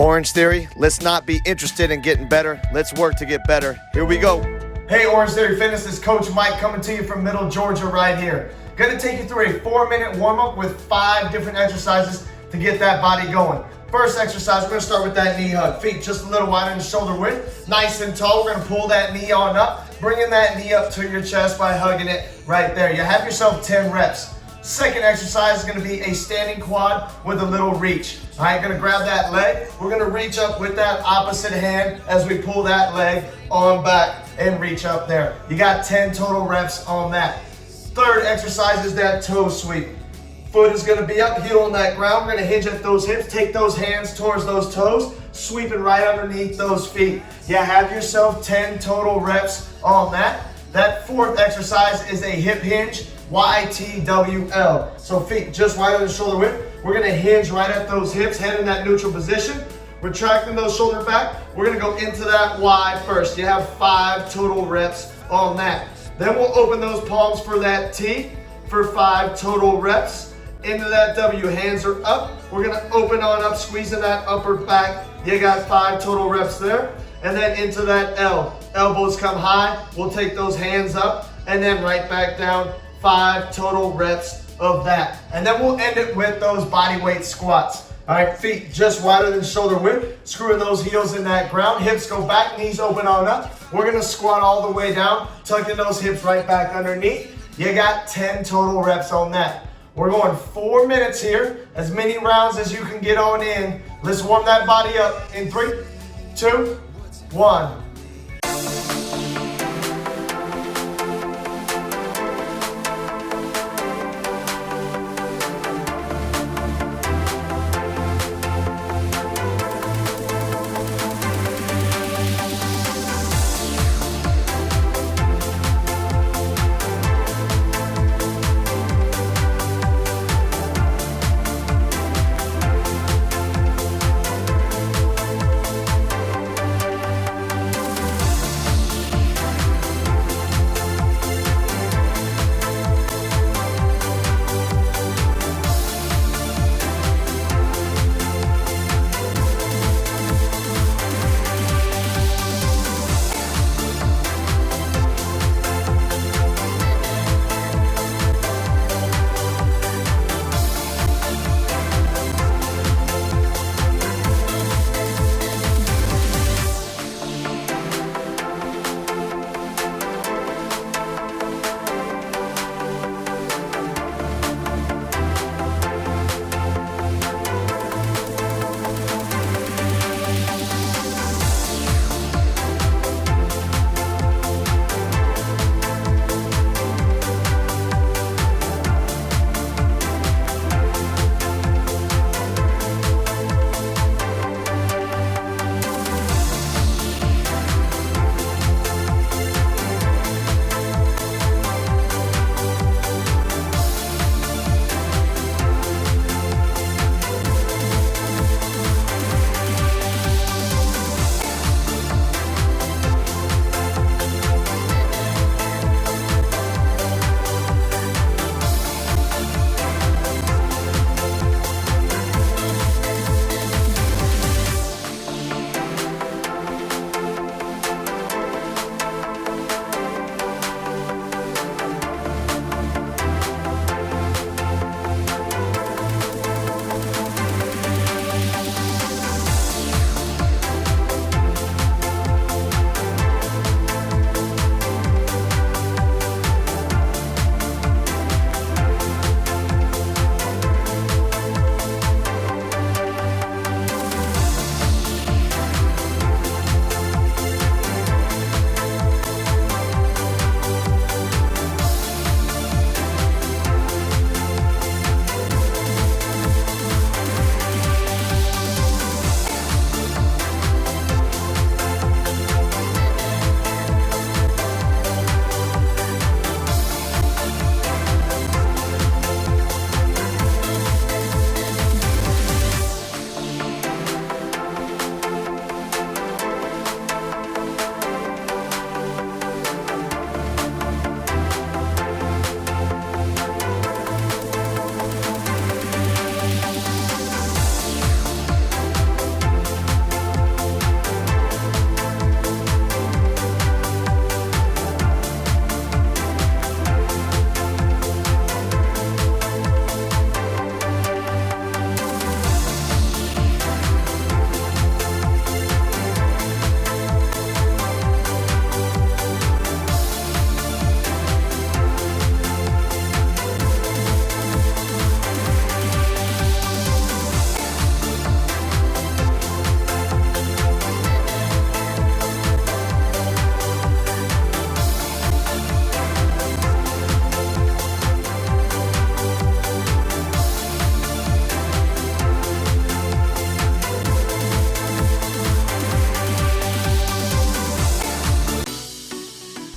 Orange Theory, let's not be interested in getting better. Let's work to get better. Here we go. Hey, Orange Theory Fitness, this is Coach Mike coming to you from Middle Georgia right here. Gonna take you through a 4-minute warm-up with 5 different exercises to get that body going. First exercise, we're gonna start with that knee hug. Feet just a little wider than shoulder width, nice and tall. We're gonna pull that knee on up, bringing that knee up to your chest by hugging it right there. You have yourself 10 reps. Second exercise is gonna be a standing quad with a little reach. All right, gonna grab that leg. We're gonna reach up with that opposite hand as we pull that leg on back and reach up there. You got 10 total reps on that. Third exercise is that toe sweep. Foot is gonna be up, heel on that ground. We're gonna hinge at those hips, take those hands towards those toes, sweeping right underneath those feet. You have yourself 10 total reps on that. That fourth exercise is a hip hinge, YTWL. So feet just wider than shoulder width. We're gonna hinge right at those hips, head in that neutral position, retracting those shoulders back. We're gonna go into that Y first. You have 5 total reps on that. Then we'll open those palms for that T for 5 total reps. Into that W, hands are up. We're gonna open on up, squeezing that upper back. You got 5 total reps there. And then into that L. Elbows come high. We'll take those hands up and then right back down. 5 total reps of that. And then we'll end it with those body weight squats. All right, feet just wider than shoulder width. Screwing those heels in that ground. Hips go back, knees open on up. We're gonna squat all the way down, tucking those hips right back underneath. You got 10 total reps on that. We're going 4 minutes here, as many rounds as you can get on in. Let's warm that body up in 3, 2, 1.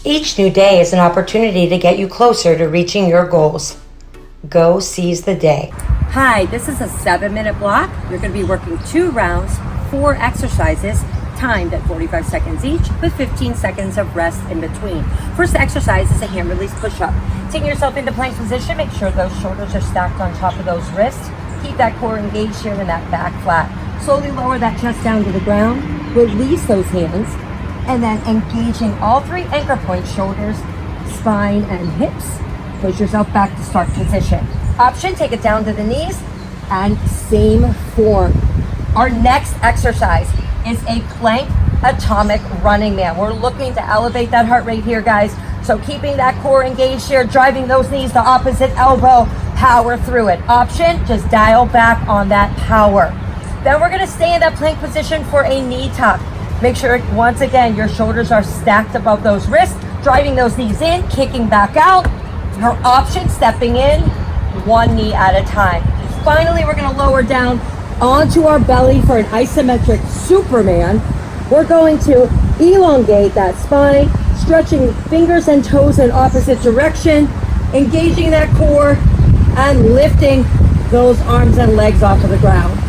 Each new day is an opportunity to get you closer to reaching your goals. Go seize the day. Hi, this is a 7-minute block. You're going to be working 2 rounds, 4 exercises, timed at 45 seconds each with 15 seconds of rest in between. First exercise is a hand release push-up. Taking yourself into plank position, make sure those shoulders are stacked on top of those wrists. Keep that core engaged here and that back flat. Slowly lower that chest down to the ground. Release those hands. And then engaging all 3 anchor points, shoulders, spine, and hips. Push yourself back to start position. Option, take it down to the knees and same form. Our next exercise is a plank atomic running man. We're looking to elevate that heart rate here, guys. So keeping that core engaged here, driving those knees to opposite elbow, power through it. Option, just dial back on that power. Then we're gonna stay in that plank position for a knee tuck. Make sure, once again, your shoulders are stacked above those wrists, driving those knees in, kicking back out. Your option, stepping in, 1 knee at a time. Finally, we're gonna lower down onto our belly for an isometric Superman. We're going to elongate that spine, stretching fingers and toes in opposite direction, engaging that core, and lifting those arms and legs off of the ground.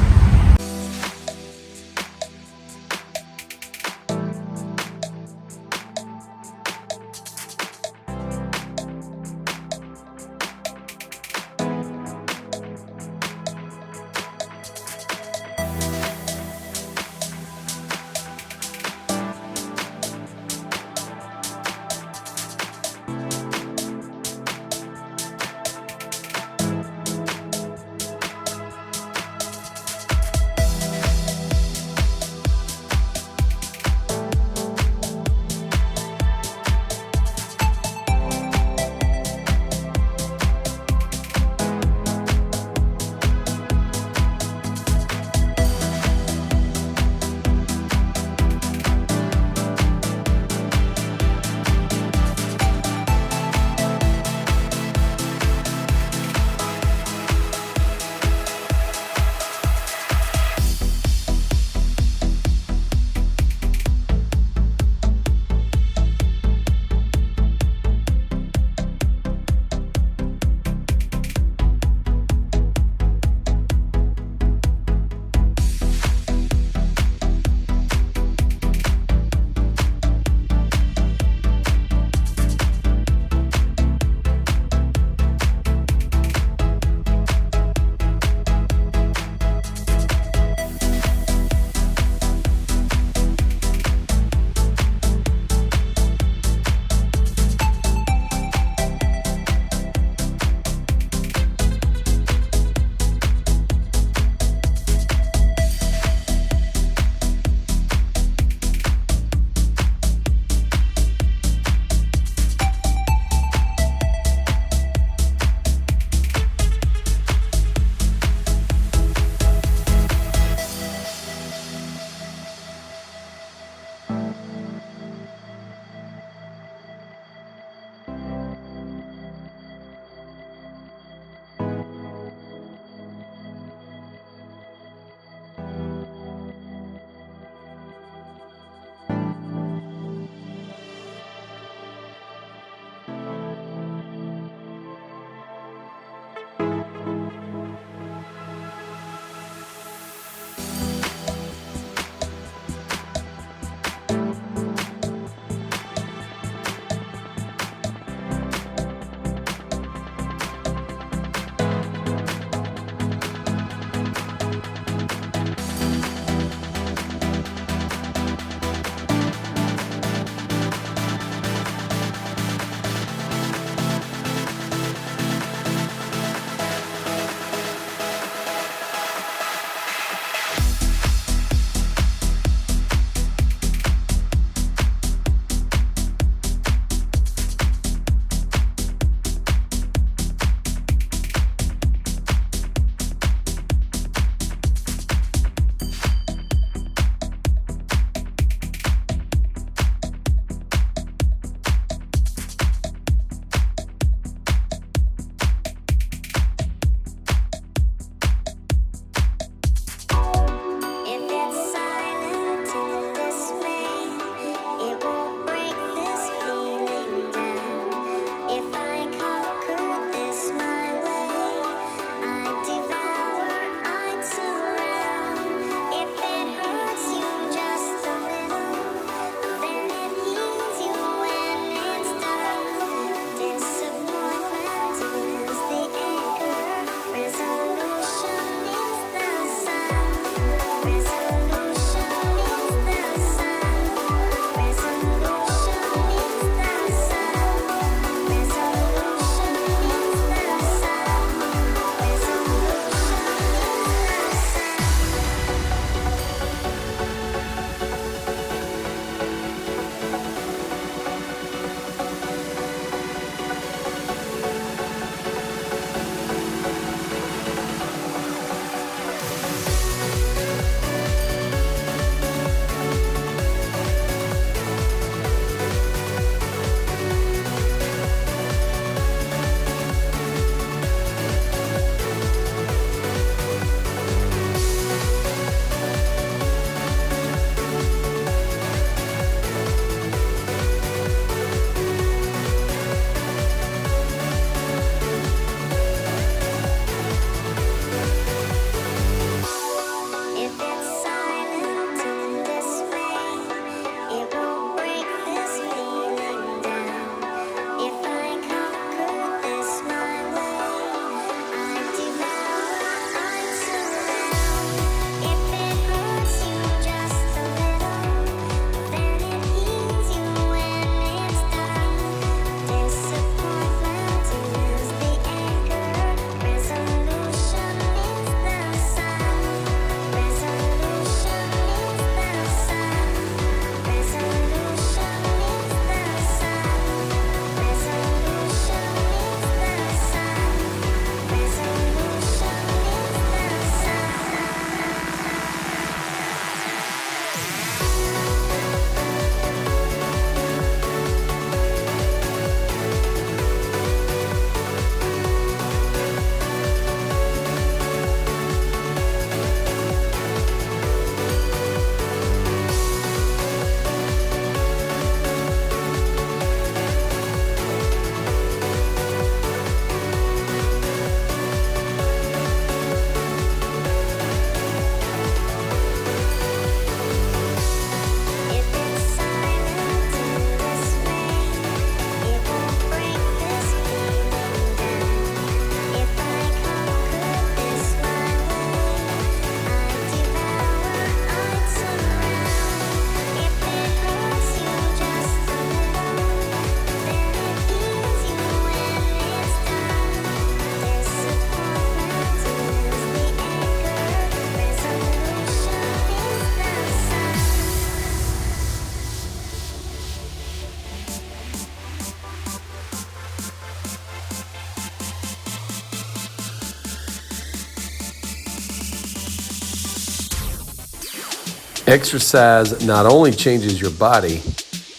Exercise not only changes your body,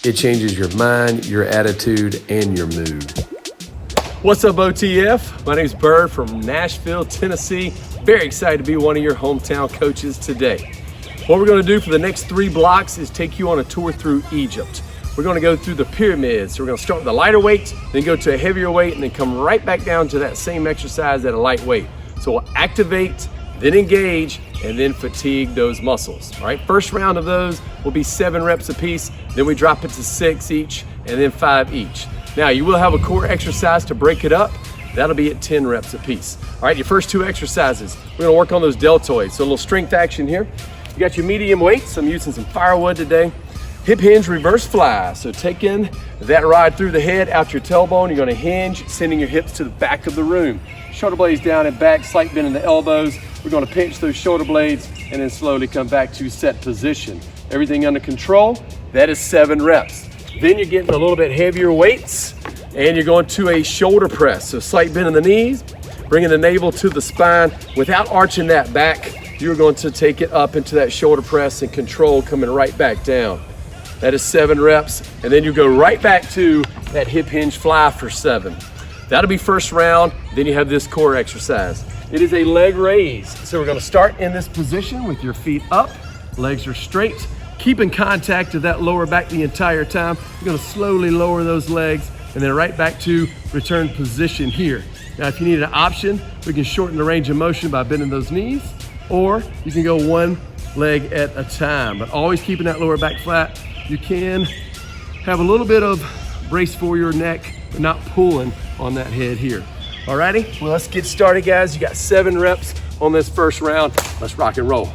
it changes your mind, your attitude, and your mood. What's up, OTF? My name's Bird from Nashville, Tennessee. Very excited to be one of your hometown coaches today. What we're going to do for the next 3 blocks is take you on a tour through Egypt. We're going to go through the pyramids. So we're going to start with a lighter weight, then go to a heavier weight, and then come right back down to that same exercise at a light weight. So we'll activate, then engage, and then fatigue those muscles. All right, first round of those will be 7 reps apiece. Then we drop it to 6 each, and then 5 each. Now you will have a core exercise to break it up. That'll be at 10 reps apiece. All right, your first 2 exercises, we're gonna work on those deltoids. So a little strength action here. You got your medium weights. I'm using some firewood today. Hip hinge reverse fly. So taking that ride through the head, out your tailbone, you're gonna hinge, sending your hips to the back of the room. Shoulder blades down and back, slight bend in the elbows. We're gonna pinch those shoulder blades and then slowly come back to set position. Everything under control. That is 7 reps. Then you're getting a little bit heavier weights and you're going to a shoulder press. So slight bend in the knees, bringing the navel to the spine without arching that back. You're going to take it up into that shoulder press and control coming right back down. That is 7 reps. And then you go right back to that hip hinge fly for 7. That'll be first round. Then you have this core exercise. It is a leg raise. So we're gonna start in this position with your feet up, legs are straight. Keep in contact with that lower back the entire time. You're gonna slowly lower those legs and then right back to return position here. Now, if you need an option, we can shorten the range of motion by bending those knees, or you can go 1 leg at a time, but always keeping that lower back flat. You can have a little bit of brace for your neck, but not pulling on that head here. Alrighty, well, let's get started, guys. You got 7 reps on this first round. Let's rock and roll.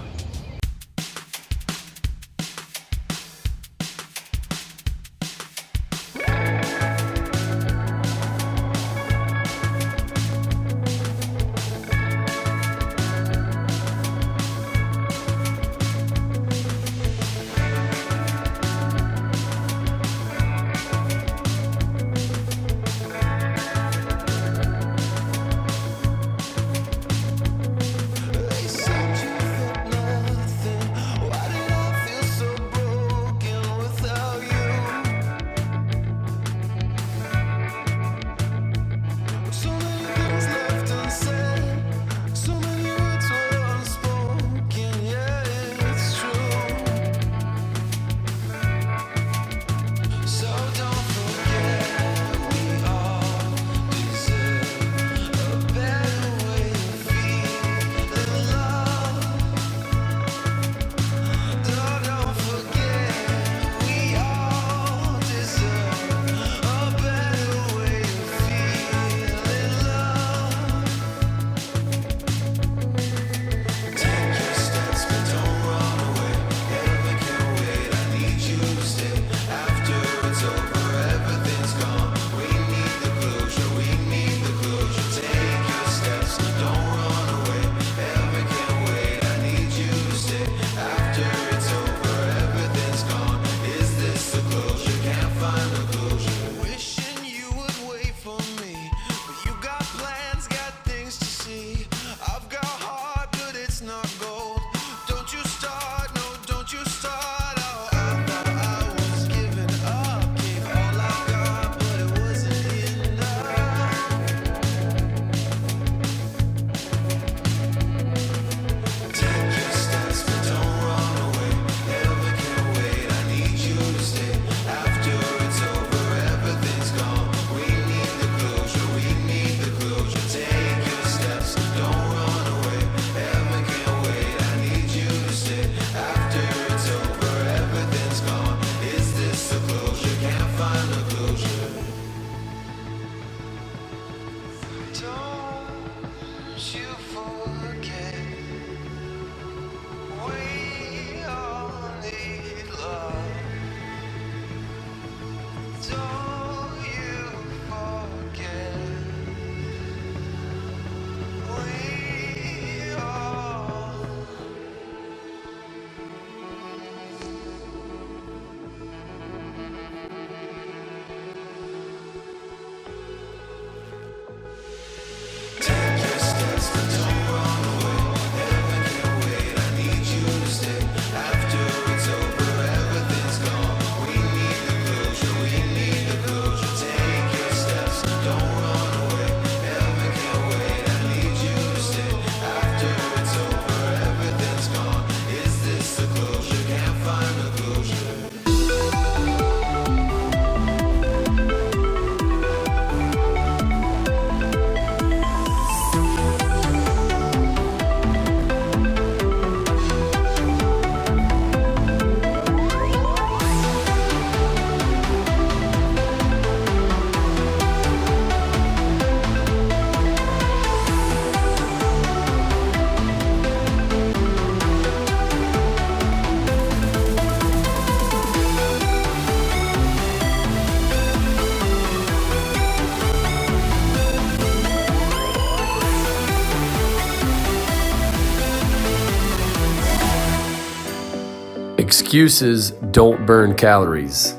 Excuses don't burn calories.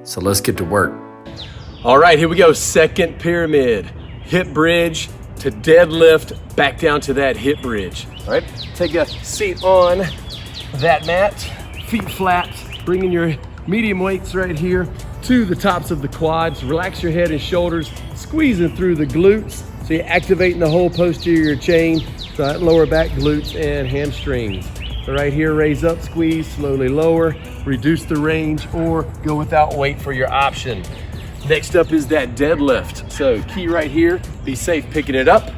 So let's get to work. All right, here we go. Second pyramid. Hip bridge to deadlift, back down to that hip bridge. All right, take a seat on that mat, feet flat, bringing your medium weights right here to the tops of the quads. Relax your head and shoulders, squeezing through the glutes. So you're activating the whole posterior chain, so that lower back glutes and hamstrings. So right here, raise up, squeeze, slowly lower, reduce the range, or go without weight for your option. Next up is that deadlift. So key right here, be safe picking it up.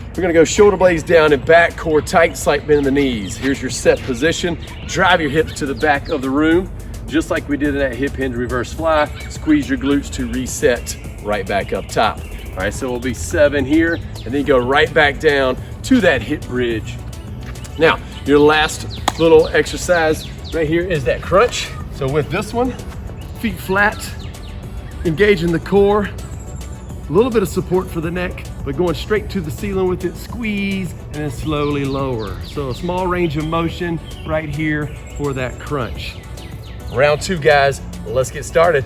We're gonna go shoulder blades down and back, core tight, slight bend in the knees. Here's your set position. Drive your hips to the back of the room, just like we did in that hip hinge reverse fly. Squeeze your glutes to reset right back up top. All right, so we'll be 7 here, and then go right back down to that hip bridge. Now, your last little exercise right here is that crunch. So with this one, feet flat, engaging the core, a little bit of support for the neck, but going straight to the ceiling with it, squeeze, and then slowly lower. So a small range of motion right here for that crunch. Round 2, guys, let's get started.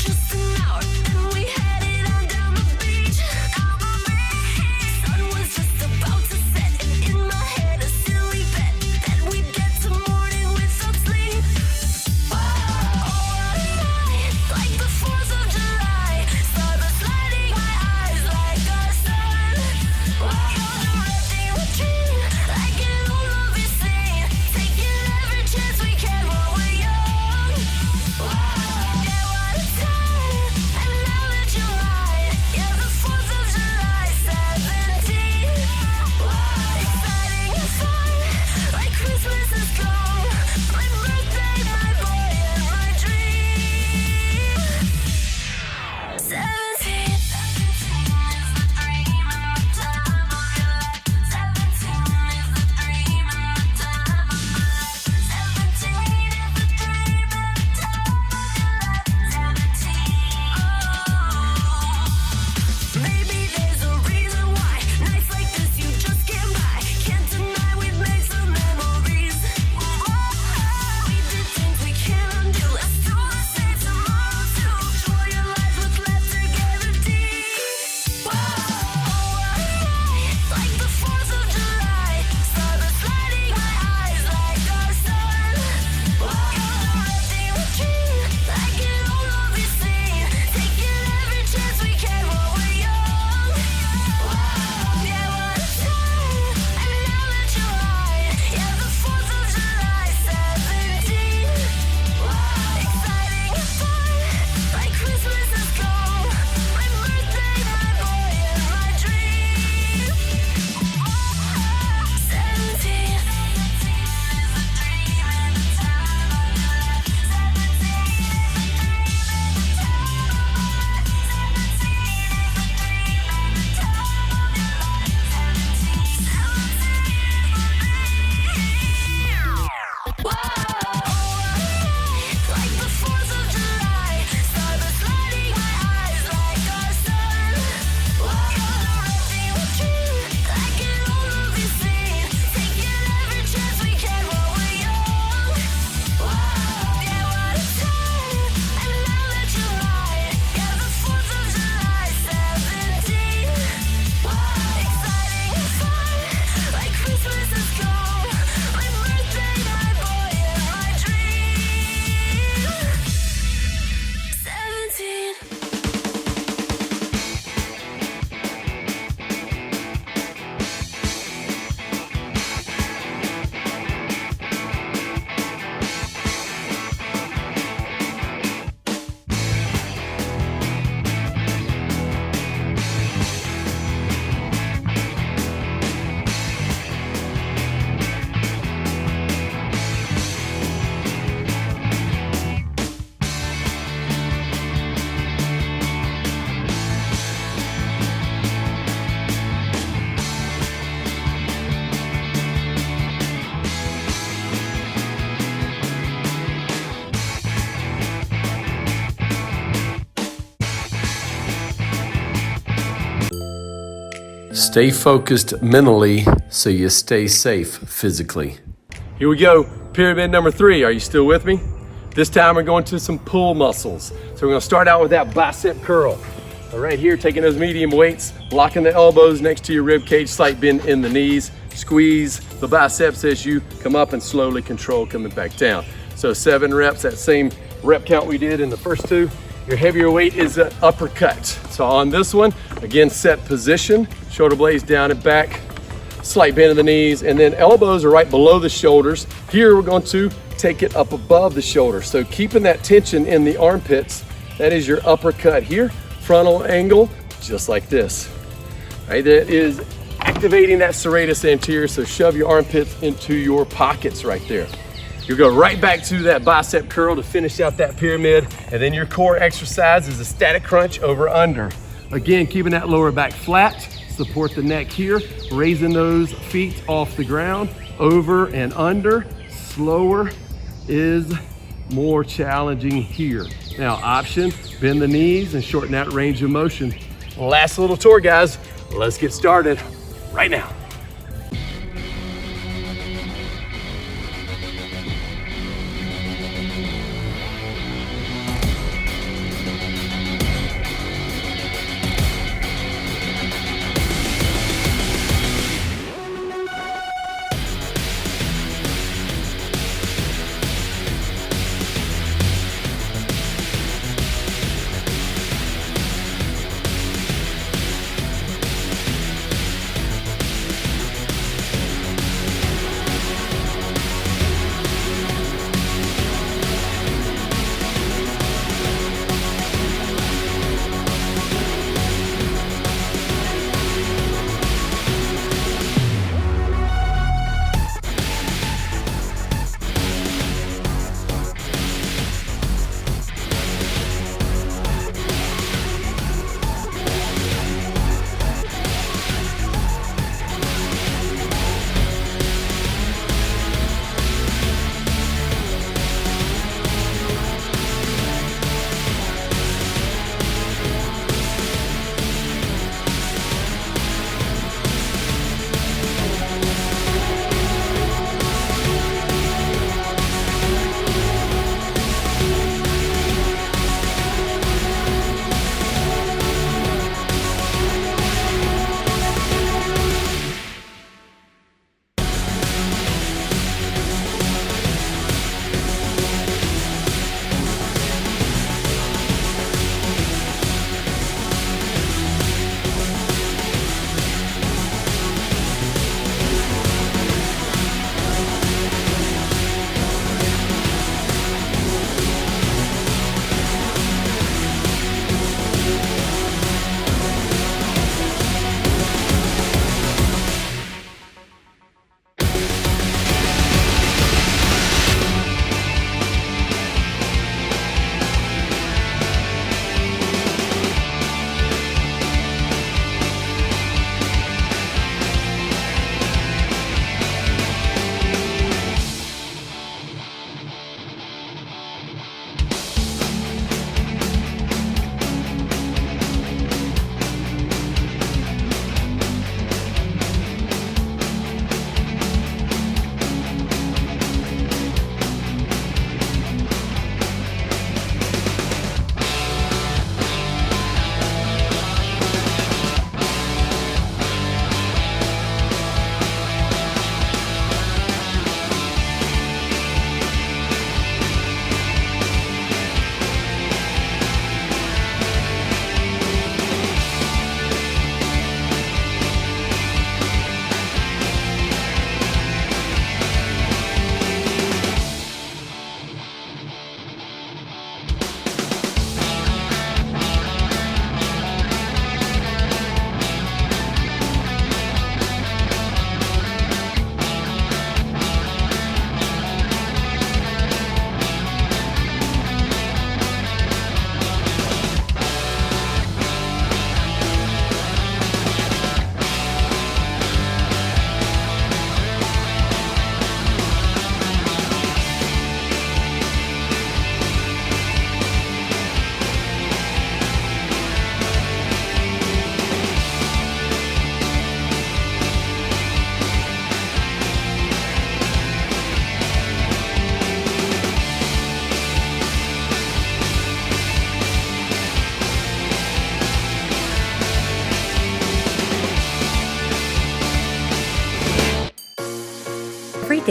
Just an hour, and we headed on down the beach. Stay focused mentally so you stay safe physically. Here we go, pyramid number 3. Are you still with me? This time we're going to some pull muscles. So we're gonna start out with that bicep curl. So right here, taking those medium weights, locking the elbows next to your rib cage, slight bend in the knees, squeeze the biceps as you come up and slowly control coming back down. So 7 reps, that same rep count we did in the first 2. Your heavier weight is an uppercut. So on this one, again, set position, shoulder blades down and back, slight bend in the knees, and then elbows are right below the shoulders. Here we're going to take it up above the shoulders. So keeping that tension in the armpits, that is your uppercut here. Frontal angle, just like this. Right, that is activating that serratus anterior, so shove your armpits into your pockets right there. You'll go right back to that bicep curl to finish out that pyramid, and then your core exercise is a static crunch over under. Again, keeping that lower back flat, support the neck here, raising those feet off the ground, over and under. Slower is more challenging here. Now, option, bend the knees and shorten that range of motion. Last little tour, guys. Let's get started right now.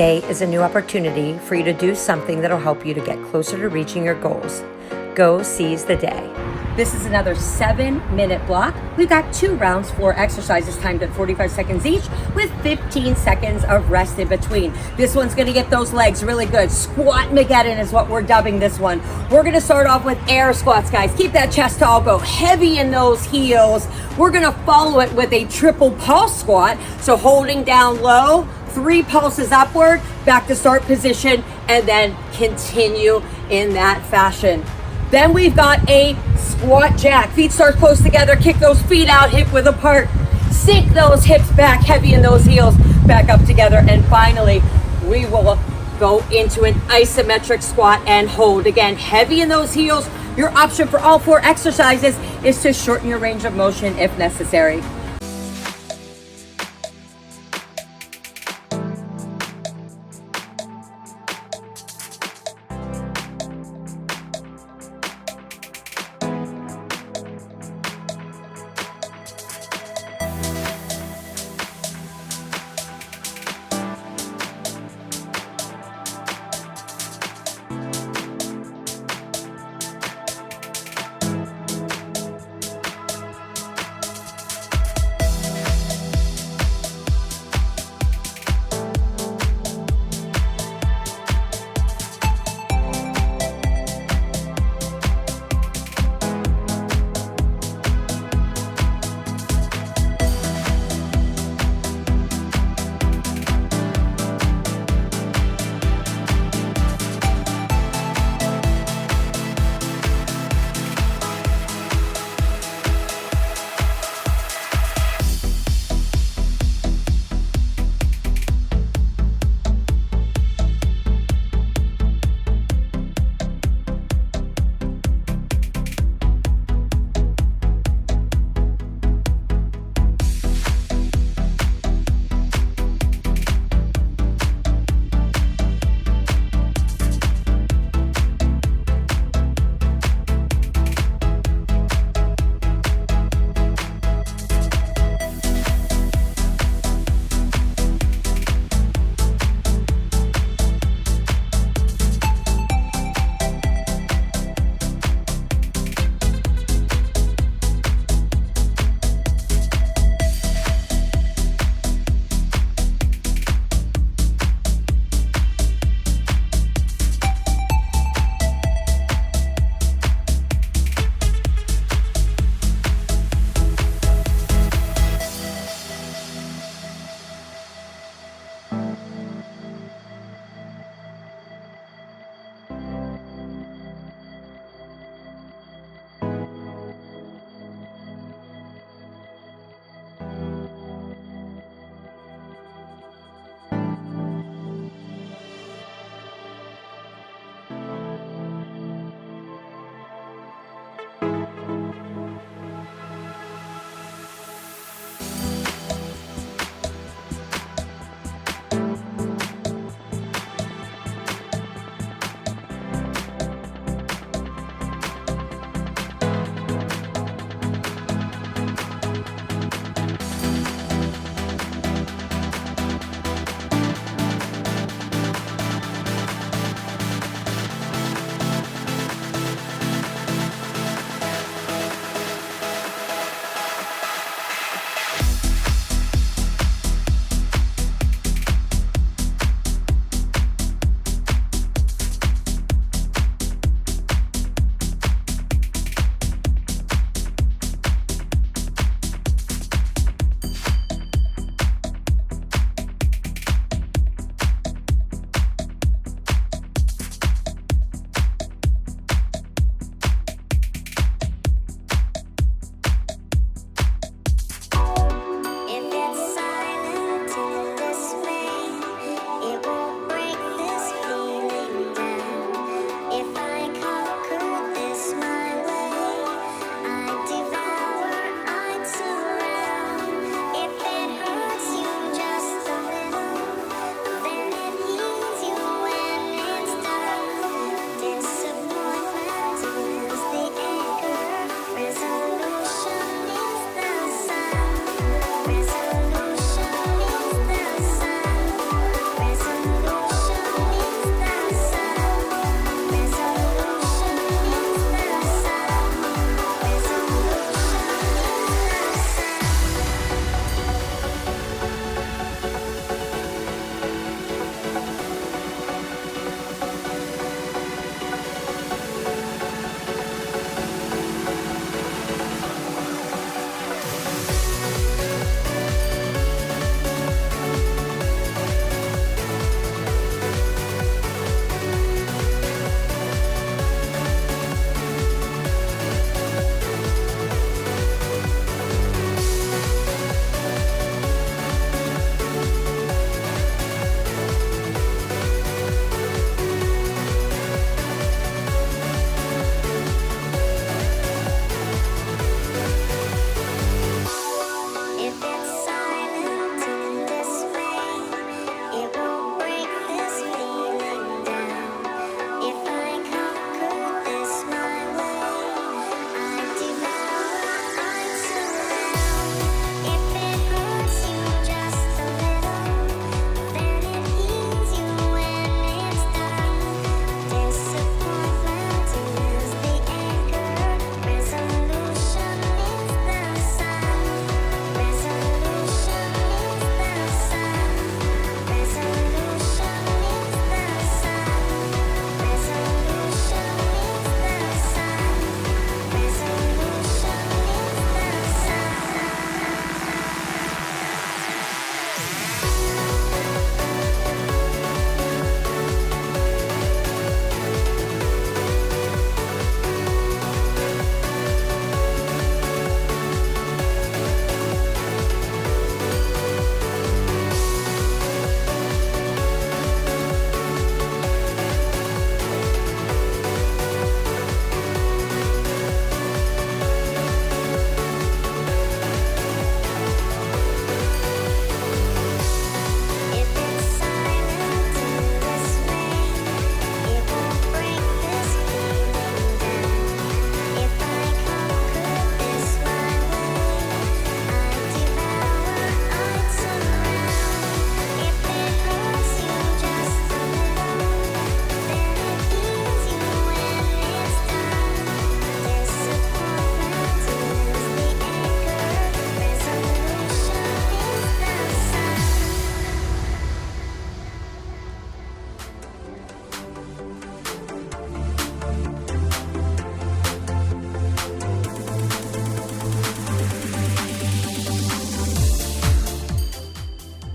day is a new opportunity for you to do something that'll help you to get closer to reaching your goals. Go seize the day. This is another 7-minute block. We've got 2 rounds, 4 exercises timed at 45 seconds each with 15 seconds of rest in between. This one's gonna get those legs really good. Squat Mageddon is what we're dubbing this one. We're gonna start off with air squats, guys. Keep that chest tall, go heavy in those heels. We're gonna follow it with a triple pulse squat. So holding down low, 3 pulses upward, back to start position, and then continue in that fashion. Then we've got a squat jack. Feet start close together, kick those feet out, hip width apart. Sink those hips back, heavy in those heels, back up together. And finally, we will go into an isometric squat and hold. Again, heavy in those heels. Your option for all 4 exercises is to shorten your range of motion if necessary.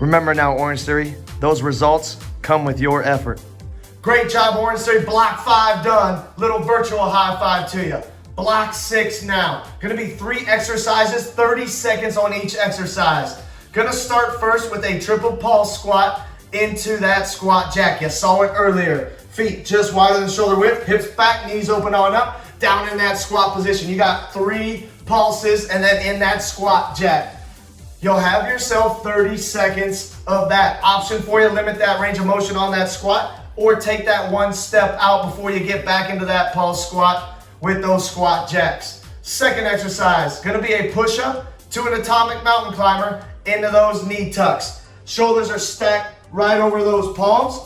Remember now, Orangetheory, those results come with your effort. Great job, Orangetheory. Block 5 done. Little virtual high five to you. Block 6 now. Gonna be 3 exercises, 30 seconds on each exercise. Gonna start first with a triple pulse squat into that squat jack. You saw it earlier. Feet just wider than shoulder width, hips back, knees open on up, down in that squat position. You got 3 pulses and then in that squat jack. You'll have yourself 30 seconds of that. Option for you, limit that range of motion on that squat or take that 1 step out before you get back into that pulse squat with those squat jacks. Second exercise, gonna be a push-up to an atomic mountain climber into those knee tucks. Shoulders are stacked right over those palms.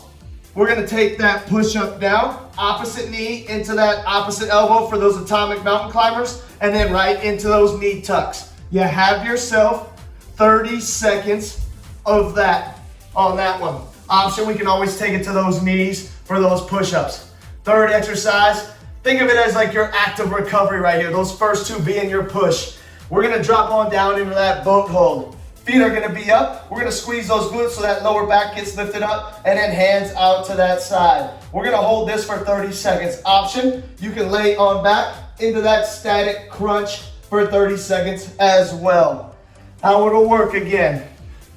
We're gonna take that push-up down, opposite knee into that opposite elbow for those atomic mountain climbers, and then right into those knee tucks. You have yourself 30 seconds of that on that one. Option, we can always take it to those knees for those push-ups. Third exercise, think of it as like your active recovery right here. Those first 2 being your push. We're gonna drop on down into that boat hold. Feet are gonna be up. We're gonna squeeze those glutes so that lower back gets lifted up and then hands out to that side. We're gonna hold this for 30 seconds. Option, you can lay on back into that static crunch for 30 seconds as well. How it'll work again.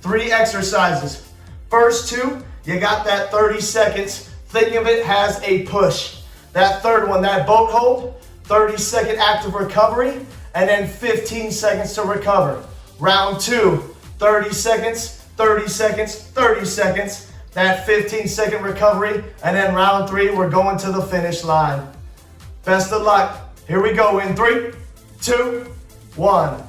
3 exercises. First 2, you got that 30 seconds. Think of it as a push. That third one, that boat hold, 30-second active recovery, and then 15 seconds to recover. Round 2, 30 seconds, 30 seconds, 30 seconds, that 15-second recovery, and then round 3, we're going to the finish line. Best of luck. Here we go in 3, 2, 1.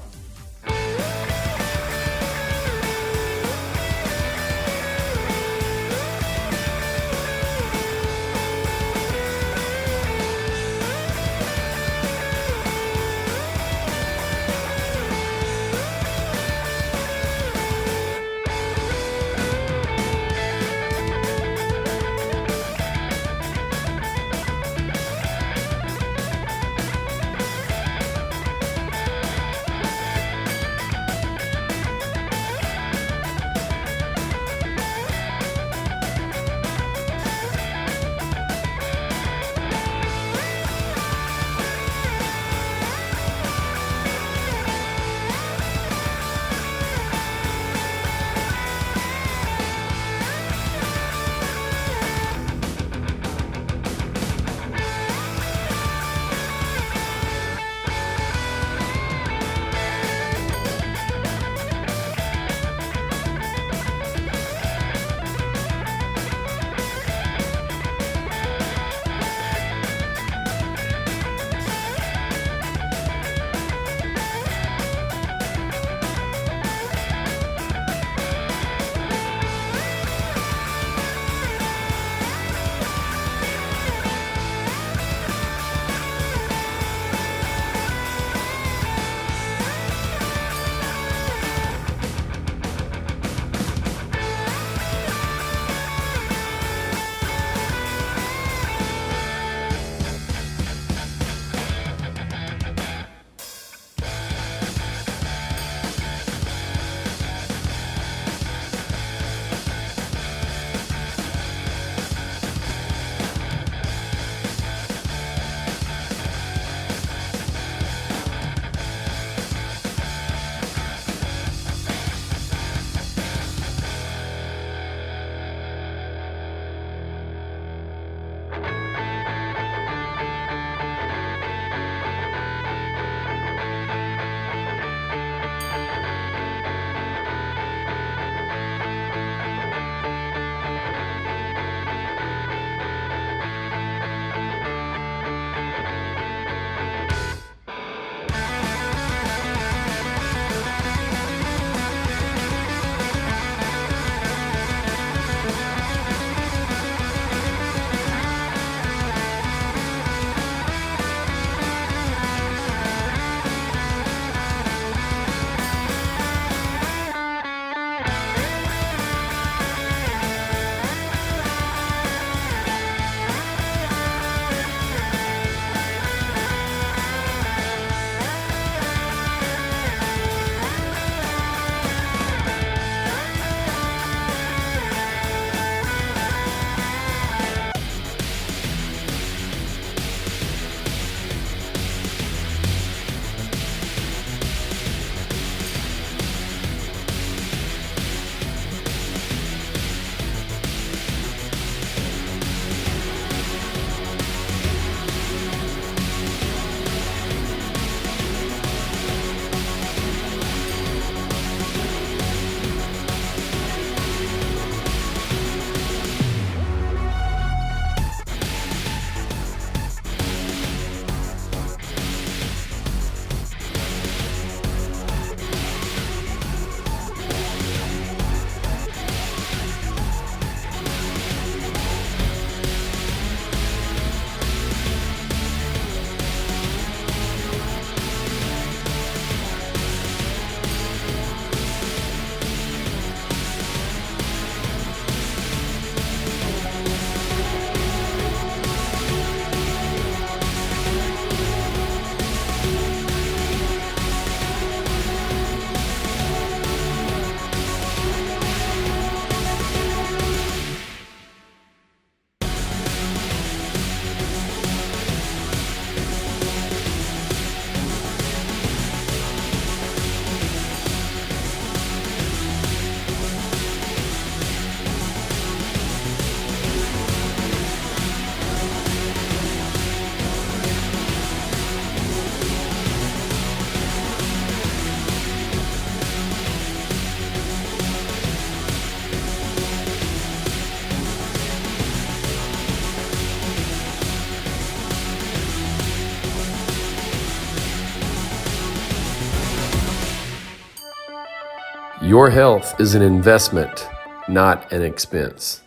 Your health is an investment, not an expense.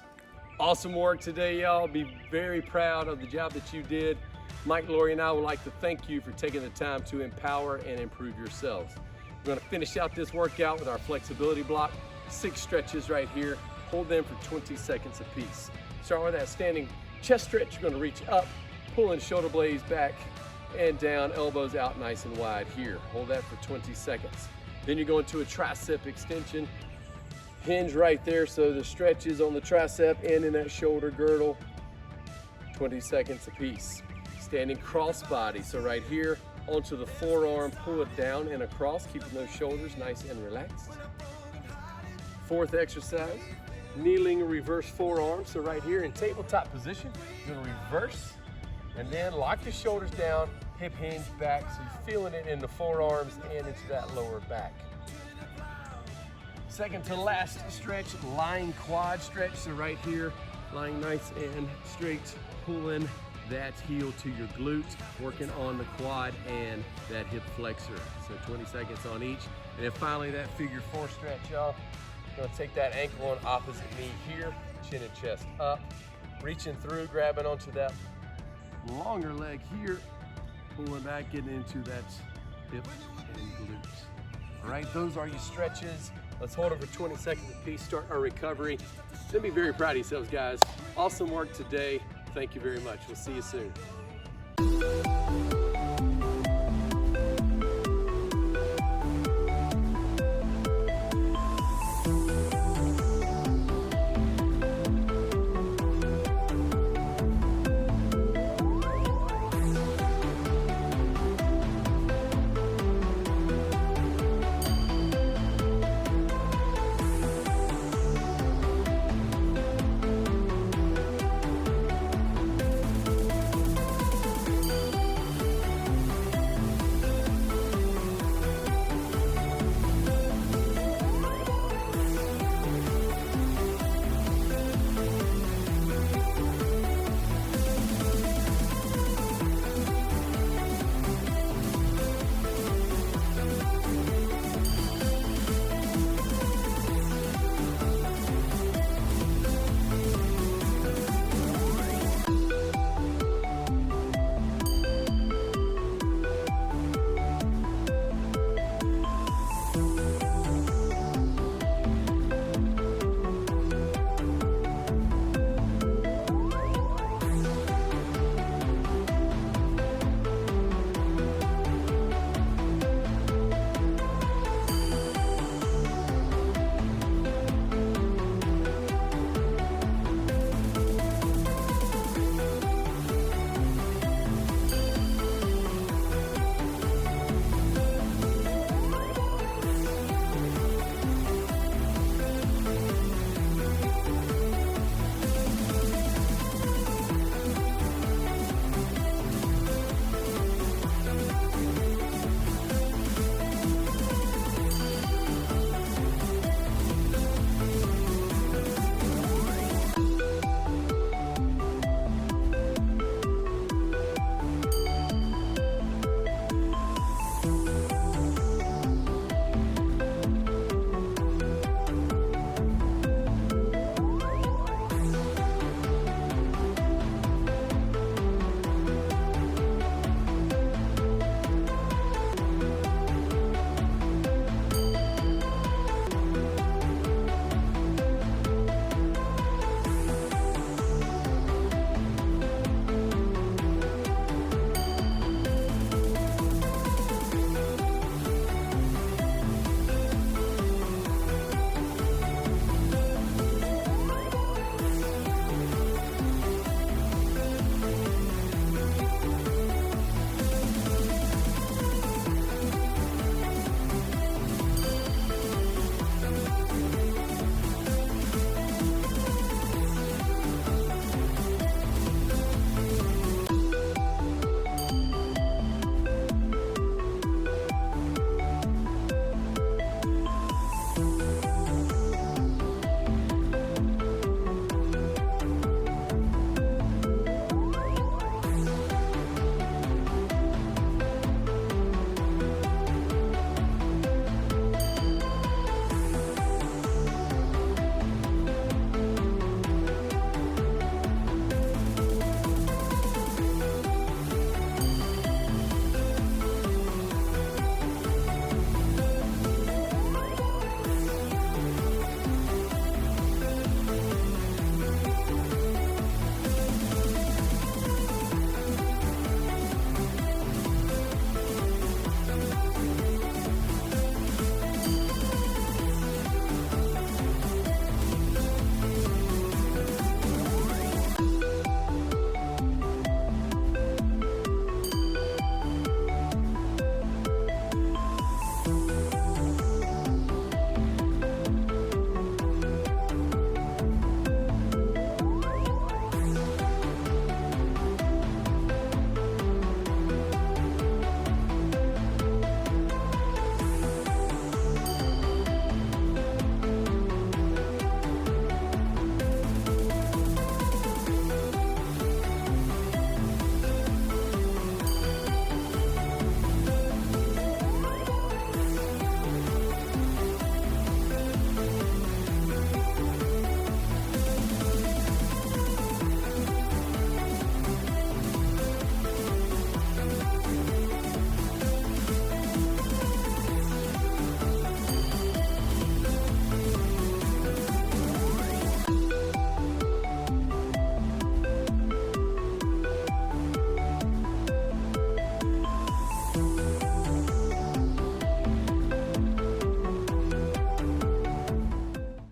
Awesome work today, y'all. Be very proud of the job that you did. Mike, Lori, and I would like to thank you for taking the time to empower and improve yourselves. We're gonna finish out this workout with our flexibility block. 6 stretches right here. Hold them for 20 seconds apiece. Start with that standing chest stretch. You're gonna reach up, pulling shoulder blades back and down, elbows out nice and wide here. Hold that for 20 seconds. Then you go into a tricep extension. Hinge right there, so the stretch is on the tricep and in that shoulder girdle. 20 seconds apiece. Standing cross body, so right here onto the forearm, pull it down and across, keeping those shoulders nice and relaxed. 4th exercise, kneeling reverse forearm, so right here in tabletop position, you're gonna reverse and then lock the shoulders down, hip hinge back, so you're feeling it in the forearms and into that lower back. Second to last stretch, lying quad stretch, so right here, lying nice and straight, pulling that heel to your glute, working on the quad and that hip flexor. So 20 seconds on each. And then finally that figure 4 stretch, y'all. Gonna take that ankle on opposite knee here, chin and chest up, reaching through, grabbing onto that longer leg here, pulling back, getting into that hip and glutes. All right, those are your stretches. Let's hold it for 20 seconds apiece, start our recovery. Then be very proud of yourselves, guys. Awesome work today. Thank you very much. We'll see you soon.